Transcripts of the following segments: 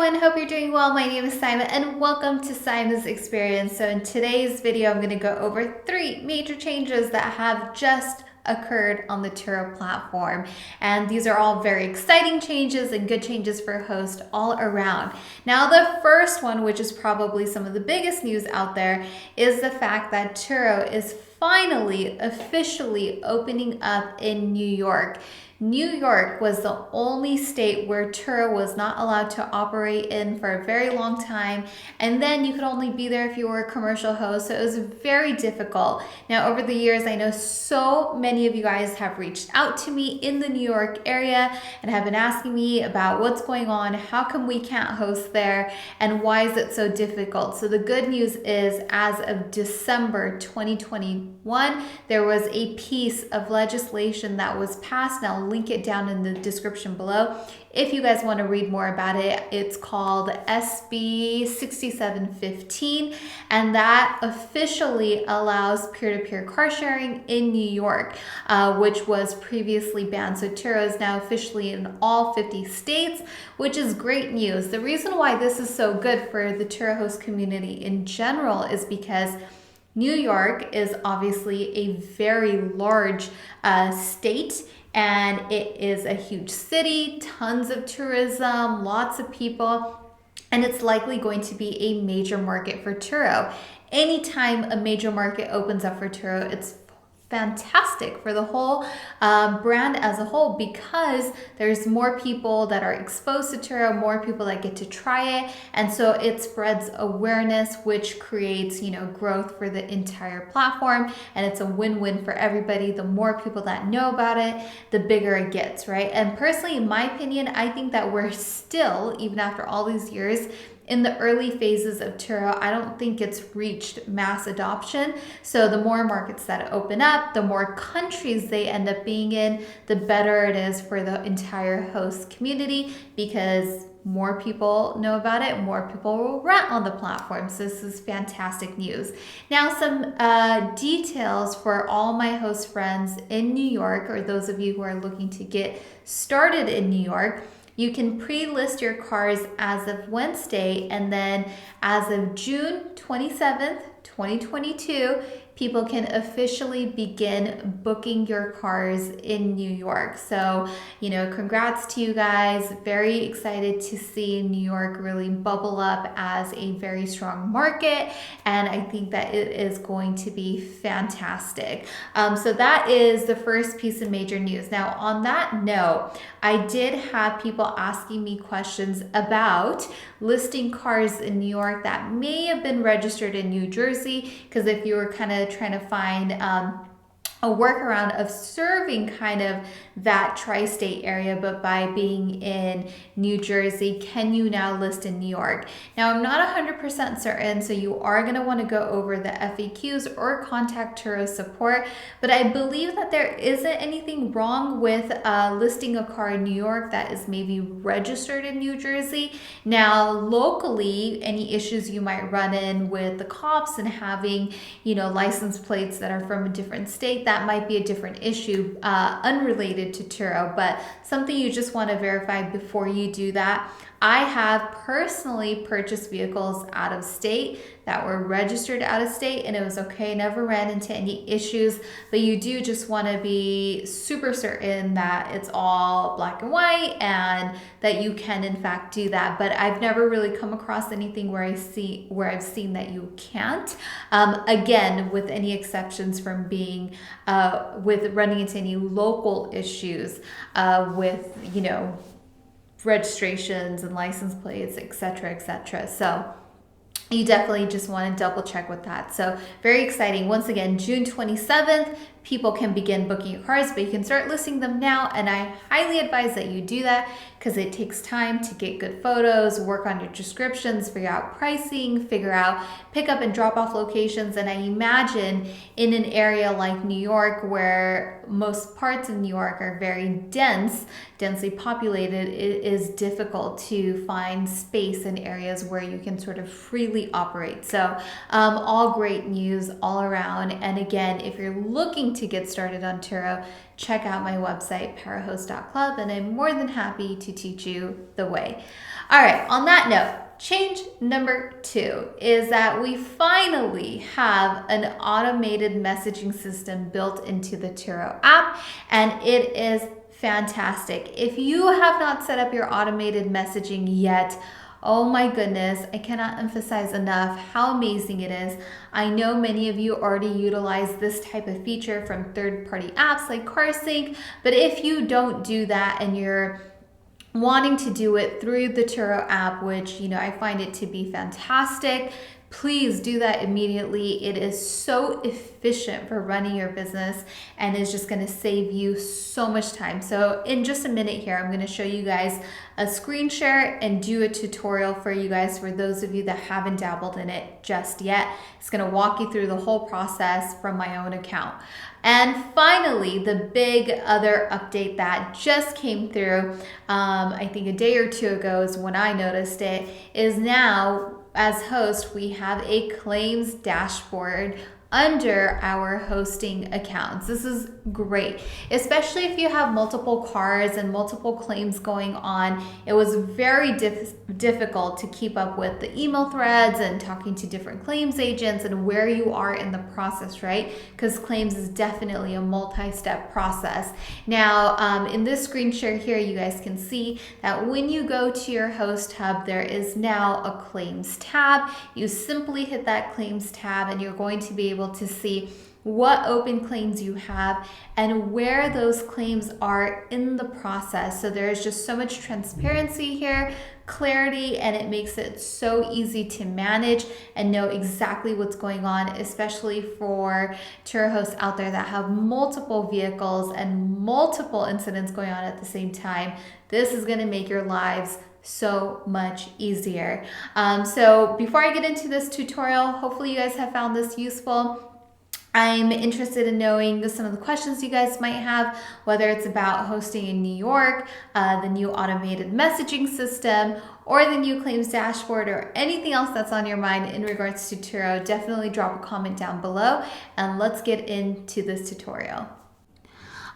everyone, hope you're doing well. My name is Simon and welcome to Simon's Experience. So in today's video, I'm going to go over 3 major changes that have just occurred on the Turo platform. And these are all very exciting changes and good changes for hosts all around. Now, the first one, which is probably some of the biggest news out there, is the fact that Turo is finally officially opening up in New York. New York was the only state where Turo was not allowed to operate in for a very long time, and then you could only be there if you were a commercial host, so it was very difficult. Now, over the years, I know so many of you guys have reached out to me in the New York area and have been asking me about what's going on, how come we can't host there, and why is it so difficult. So the good news is, as of December 2021, there was a piece of legislation that was passed. Now, link it down in the description below if you guys want to read more about it. It's called SB 6715, and that officially allows peer-to-peer car sharing in New York, which was previously banned. So Turo is now officially in all 50 states, which is great news. The reason why this is so good for the Turo host community in general is because New York is obviously a very large state, and it is a huge city, tons of tourism, lots of people, and it's likely going to be a major market for Turo. Anytime a major market opens up for Turo, it's fantastic for the whole brand as a whole, because there's more people that are exposed to Turo, more people that get to try it, and so it spreads awareness, which creates, growth for the entire platform, and it's a win-win for everybody. The more people that know about it, the bigger it gets, right? And personally, in my opinion, I think that we're still, even after all these years, in the early phases of Turo. I don't think it's reached mass adoption. So the more markets that open up, the more countries they end up being in, the better it is for the entire host community, because more people know about it, more people will rent on the platform. So this is fantastic news. Now, some details for all my host friends in New York, or those of you who are looking to get started in New York. You can pre-list your cars as of Wednesday, and then as of June 27th, 2022, people can officially begin booking your cars in New York. So, congrats to you guys. Very excited to see New York really bubble up as a very strong market, and I think that it is going to be fantastic. So that is the first piece of major news. Now, on that note, I did have people asking me questions about listing cars in New York that may have been registered in New Jersey, because if you were kind of trying to find a workaround of serving kind of that tri-state area, but by being in New Jersey, can you now list in New York? Now, I'm not 100% certain, so you are going to want to go over the FAQs or contact Turo support, but I believe that there isn't anything wrong with listing a car in New York that is maybe registered in New Jersey. Now, locally, any issues you might run in with the cops and having, license plates that are from a different state, that might be a different issue, unrelated to Turo, but something you just want to verify before you do that. I have personally purchased vehicles out of state that were registered out of state, and it was okay, never ran into any issues, but you do just want to be super certain that it's all black and white and that you can in fact do that. But I've never really come across anything where I've seen that you can't. Again, with any exceptions from being with running into any local issues with registrations and license plates, etc., etc. So you definitely just want to double check with that. So very exciting. Once again, June 27th, people can begin booking your cars, but you can start listing them now. And I highly advise that you do that, because it takes time to get good photos, work on your descriptions, figure out pricing, figure out pickup and drop off locations. And I imagine in an area like New York, where most parts of New York are very densely populated, it is difficult to find space in areas where you can sort of freely operate. So all great news all around. And again, if you're looking to get started on Turo, check out my website, powerhost.club, and I'm more than happy to teach you the way. All right, on that note, change number 2 is that we finally have an automated messaging system built into the Turo app, and it is fantastic. If you have not set up your automated messaging yet, oh my goodness, I cannot emphasize enough how amazing it is. I know many of you already utilize this type of feature from third-party apps like CarSync, but if you don't do that and you're wanting to do it through the Churro app, which, I find it to be fantastic, please do that immediately. It is so efficient for running your business and is just going to save you so much time. So in just a minute here, I'm going to show you guys a screen share and do a tutorial for you guys, for those of you that haven't dabbled in it just yet. It's going to walk you through the whole process from my own account. And finally, the big other update that just came through, I think a day or two ago is when I noticed it, is now as host, we have a claims dashboard under our hosting accounts. This is great, especially if you have multiple cars and multiple claims going on. It was very difficult to keep up with the email threads and talking to different claims agents and where you are in the process, right? Because claims is definitely a multi-step process. Now, in this screen share here, you guys can see that when you go to your host hub, there is now a claims tab. You simply hit that claims tab and you're going to be able to see what open claims you have and where those claims are in the process. So there's just so much transparency here, clarity, and it makes it so easy to manage and know exactly what's going on, especially for Turo hosts out there that have multiple vehicles and multiple incidents going on at the same time. This is going to make your lives so much easier. So before I get into this tutorial, hopefully you guys have found this useful. I'm interested in knowing some of the questions you guys might have, whether it's about hosting in New York, the new automated messaging system, or the new claims dashboard, or anything else that's on your mind in regards to Turo. Definitely drop a comment down below and let's get into this tutorial.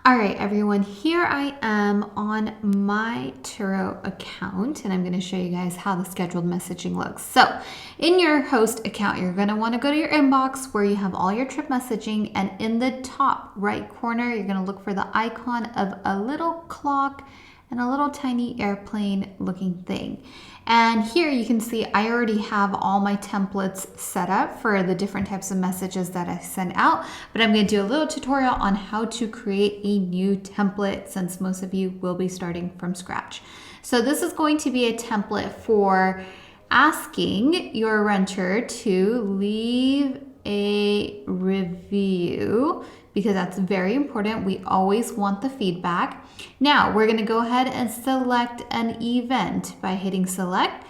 All right, everyone, here I am on my Turo account, and I'm going to show you guys how the scheduled messaging looks. So in your host account, you're going to want to go to your inbox where you have all your trip messaging, and in the top right corner, you're going to look for the icon of a little clock and a little tiny airplane looking thing. And here you can see I already have all my templates set up for the different types of messages that I send out, but I'm going to do a little tutorial on how to create a new template, since most of you will be starting from scratch. So this is going to be a template for asking your renter to leave a review, because that's very important. We always want the feedback. Now we're going to go ahead and select an event by hitting select.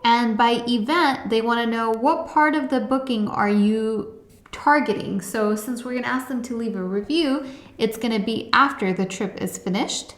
And by event, they want to know what part of the booking are you targeting. So since we're going to ask them to leave a review, it's going to be after the trip is finished.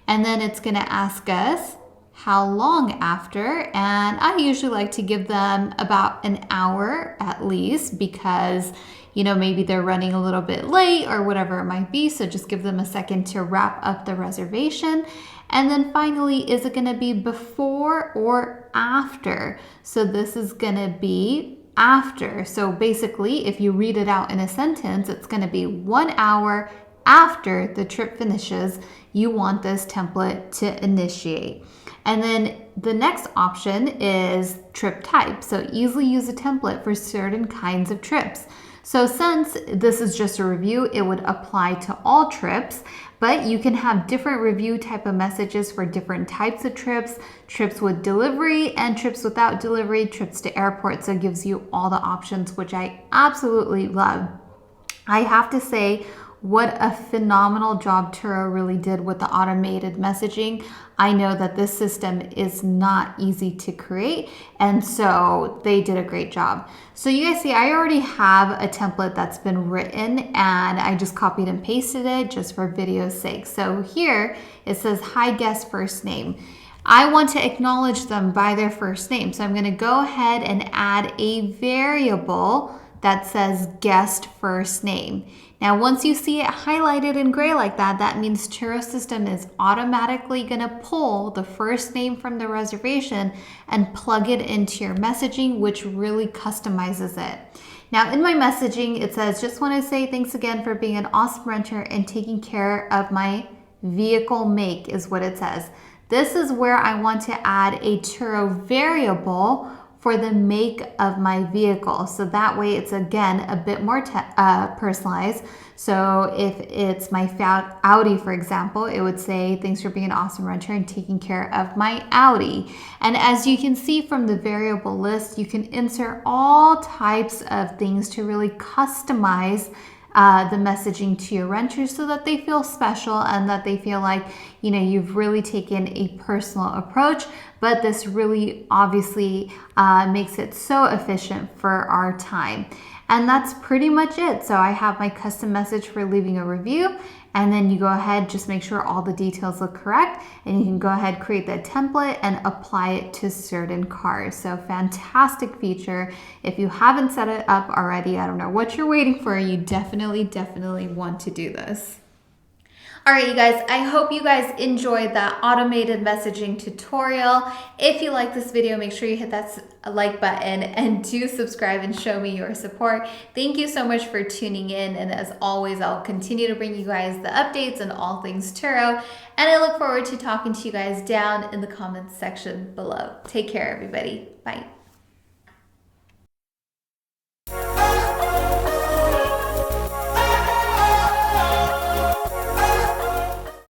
And then it's going to ask us how long after, and I usually like to give them about an hour at least, because maybe they're running a little bit late or whatever it might be. So just give them a second to wrap up the reservation. And then finally, is it going to be before or after? So this is going to be after. So basically, if you read it out in a sentence, it's going to be 1 hour after the trip finishes. You want this template to initiate. And then the next option is trip type. So easily use a template for certain kinds of trips. So since this is just a review, it would apply to all trips, but you can have different review type of messages for different types of trips, trips with delivery and trips without delivery, trips to airport. So it gives you all the options, which I absolutely love. I have to say, what a phenomenal job Turo really did with the automated messaging. I know that this system is not easy to create, and so they did a great job. So you guys see, I already have a template that's been written, and I just copied and pasted it just for video's sake. So here it says, hi guest first name. I want to acknowledge them by their first name. So I'm going to go ahead and add a variable that says guest first name. Now, once you see it highlighted in gray like that, that means Turo system is automatically going to pull the first name from the reservation and plug it into your messaging, which really customizes it. Now, in my messaging, it says, just want to say thanks again for being an awesome renter and taking care of my vehicle make is what it says. This is where I want to add a Turo variable for the make of my vehicle. So that way it's again a bit more personalized. So if it's my Audi, for example, it would say, thanks for being an awesome renter and taking care of my Audi. And as you can see from the variable list, you can insert all types of things to really customize the messaging to your renters so that they feel special and that they feel like, you know, you've really taken a personal approach. But this really obviously makes it so efficient for our time. And that's pretty much it. So I have my custom message for leaving a review, and then you go ahead, just make sure all the details look correct, and you can go ahead, create that template and apply it to certain cars. So fantastic feature. If you haven't set it up already, I don't know what you're waiting for. You definitely want to do this. All right, you guys, I hope you guys enjoyed that automated messaging tutorial. If you like this video, make sure you hit that like button and do subscribe and show me your support. Thank you so much for tuning in. And as always, I'll continue to bring you guys the updates on all things Turo. And I look forward to talking to you guys down in the comments section below. Take care, everybody. Bye.